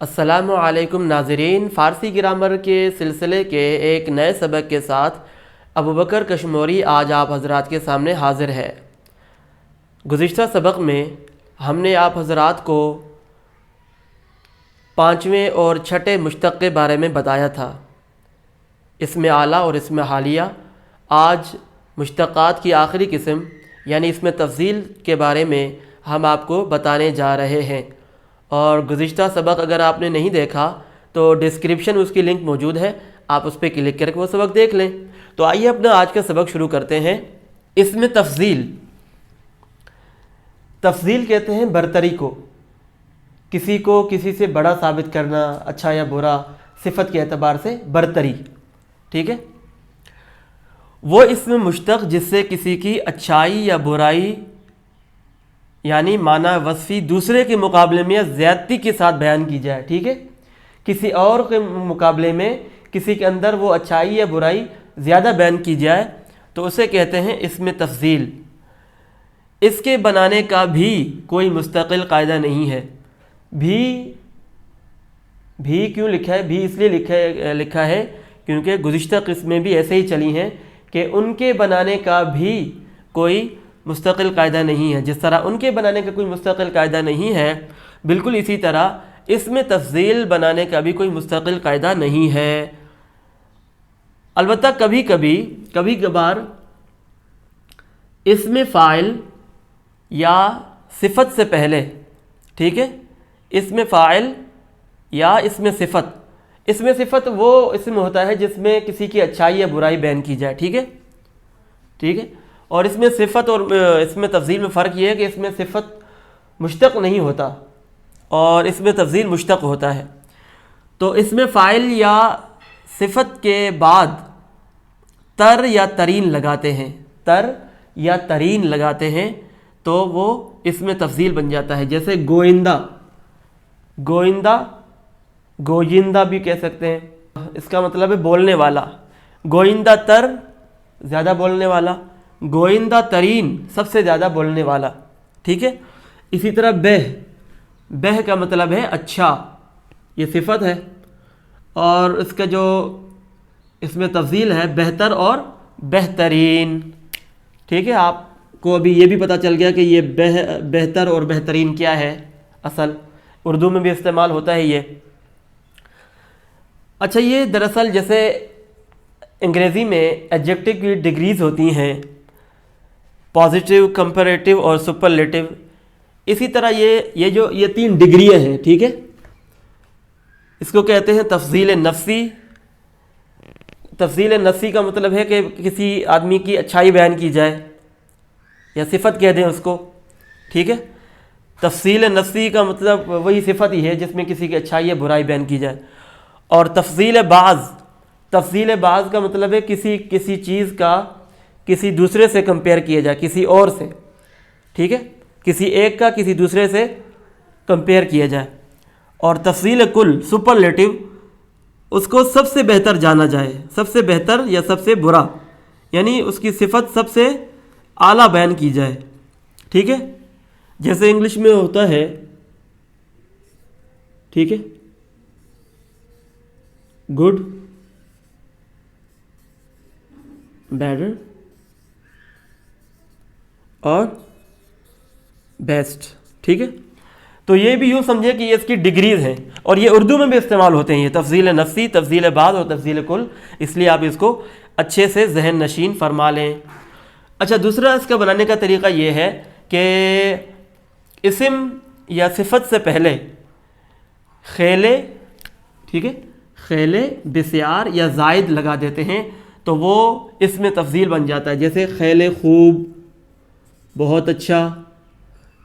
अस्सलामु अलैकुम नाज़रीन, फ़ारसी ग्रामर के सिलसिले के एक नए सबक के साथ अबू बकर कशमोरी आज आप हज़रात के सामने हाज़िर है। गुज़िश्ता सबक में हमने आप हज़रात को पाँचवें और छठे मुश्तक़ के बारे में बताया था, इसमें आला और इसमें हालिया। आज मुश्तक़ात की आखिरी किस्म यानी इसमें तफ़सील के बारे में हम आपको बताने जा रहे हैं। और गुज़िश्ता सबक अगर आपने नहीं देखा तो डिस्क्रिप्शन उसकी लिंक मौजूद है, आप उस पर क्लिक करके वो सबक देख लें। तो आइए अपना आज का सबक शुरू करते हैं। इसमें तफ़सील कहते हैं बरतरी को किसी से बड़ा साबित करना, अच्छा या बुरा, सिफत के एतबार से बरतरी। ठीक है, वो इसमें मुश्तक़ जिससे किसी की अच्छाई या बुराई यानी माना वस्फ़ी दूसरे के मुकाबले में या ज़्यादती के साथ बयान की जाए। ठीक है, किसी और के मुकाबले में किसी के अंदर वो अच्छाई या बुराई ज़्यादा बयान की जाए तो उसे कहते हैं इसमें तफ़सील। इसके बनाने का भी कोई मुस्तकिल कायदा नहीं है। भी क्यों लिखा है? भी इसलिए लिखा है क्योंकि गुज़िश्ता किस्में भी ऐसे ही चली हैं कि उनके बनाने का भी कोई मुस्तकिल कायदा नहीं है। जिस तरह उनके बनाने का कोई मुस्तकिल कायदा नहीं है, बिल्कुल इसी तरह इसमें तफ़सील बनाने का भी कोई मुस्तकिल कायदा नहीं है। अलबत्ता कभी कभार इसमें फ़ाइल या सिफत से पहले, ठीक है, इसमें फ़ाइल या इसमें सिफत वो इसमें होता है जिसमें किसी की अच्छाई या बुराई बयान की जाए। ठीक है, और इसमें सिफत और इसमें तफ़सील में फ़र्क ये है कि इसमें सिफत मुश्तक़ नहीं होता और इसमें तफ़सील मुश्तक़ होता है। तो इसमें फ़ाइल या सिफत के बाद तर या तरीन लगाते हैं तो वो इसमें तफ़सील बन जाता है। जैसे गोइंदा भी कह सकते हैं, इसका मतलब है बोलने वाला। गोइंदा तर ज़्यादा बोलने वाला, गोइंदा तरीन सबसे ज़्यादा बोलने वाला। ठीक है, इसी तरह बह का मतलब है अच्छा, ये सिफत है। और इसका जो इसमें तफ़सील है बेहतर और बेहतरीन। ठीक है, आपको अभी ये भी पता चल गया कि ये बेहतर और बेहतरीन क्या है। असल उर्दू में भी इस्तेमाल होता है ये। अच्छा, ये दरअसल जैसे अंग्रेज़ी में एडजेक्टिव की डिग्रीज़ होती हैं, पॉजिटिव, कंपैरेटिव और सुपरलेटिव, इसी तरह ये तीन डिग्रियां हैं। ठीक है, इसको कहते हैं तफ़सील नफ्सी। तफ़सील नफ्सी का मतलब है कि किसी आदमी की अच्छाई बयान की जाए या सिफत कह दें उसको। ठीक है, तफ़सील नफ्सी का मतलब वही सिफत ही है जिसमें किसी की अच्छाई या बुराई बयान की जाए। और तफ़सील बाज़ का मतलब है किसी चीज़ का किसी दूसरे से कंपेयर किया जाए, किसी और से। ठीक है, किसी एक का किसी दूसरे से कंपेयर किया जाए। और तफ़सील कुल सुपरलेटिव, उसको सबसे बेहतर जाना जाए, सबसे बेहतर या सबसे बुरा, यानी उसकी सिफत सबसे आला बयान की जाए। ठीक है, जैसे इंग्लिश में होता है, ठीक है, गुड, बेटर और बेस्ट। ठीक है, तो ये भी यूँ समझे कि ये इसकी डिग्रीज़ हैं और ये उर्दू में भी इस्तेमाल होते हैं, ये तफ़सील नफ्सी, तफ़सील बाज़ और तफ़सील कुल। इसलिए आप इसको अच्छे से ज़हन नशीन फरमा लें। अच्छा, दूसरा इसका बनाने का तरीक़ा ये है कि इस्म या सिफत से पहले खेले, ठीक है, खेले, बिस्यार या ज़ायद लगा देते हैं तो वो इसमें तफ़सील बन जाता है। जैसे खेले खूब, बहुत अच्छा,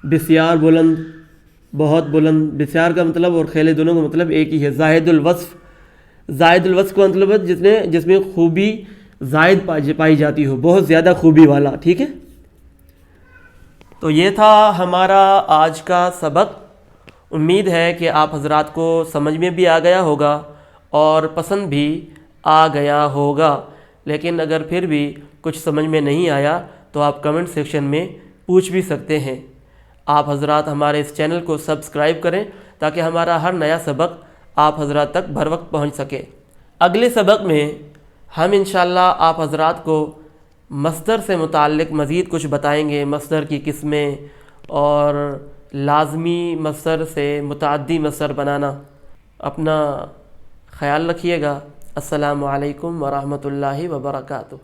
बिस्यार बुलंद, बहुत बुलंद। बिस्यार का मतलब और खेले दोनों का मतलब एक ही है। ज़ायदुल वस्फ़ का मतलब है जिसमें खूबी ज़ायद पाई जाती हो, बहुत ज़्यादा खूबी वाला। ठीक है, तो ये था हमारा आज का सबक। उम्मीद है कि आप हज़रात को समझ में भी आ गया होगा और पसंद भी आ गया होगा। लेकिन अगर फिर भी कुछ समझ में नहीं आया तो आप कमेंट सेक्शन में पूछ भी सकते हैं। आप हज़रात हमारे इस चैनल को सब्सक्राइब करें ताकि हमारा हर नया सबक آپ حضرات تک بھر وقت پہنچ سکے۔ اگلے سبق میں ہم انشاءاللہ آپ حضرات کو مصدر سے متعلق مزید کچھ بتائیں گے، مصدر کی قسمیں اور لازمی مصدر سے متعدی مصدر بنانا۔ اپنا خیال رکھیے گا۔ السلام علیکم ورحمۃ اللہ وبرکاتہ۔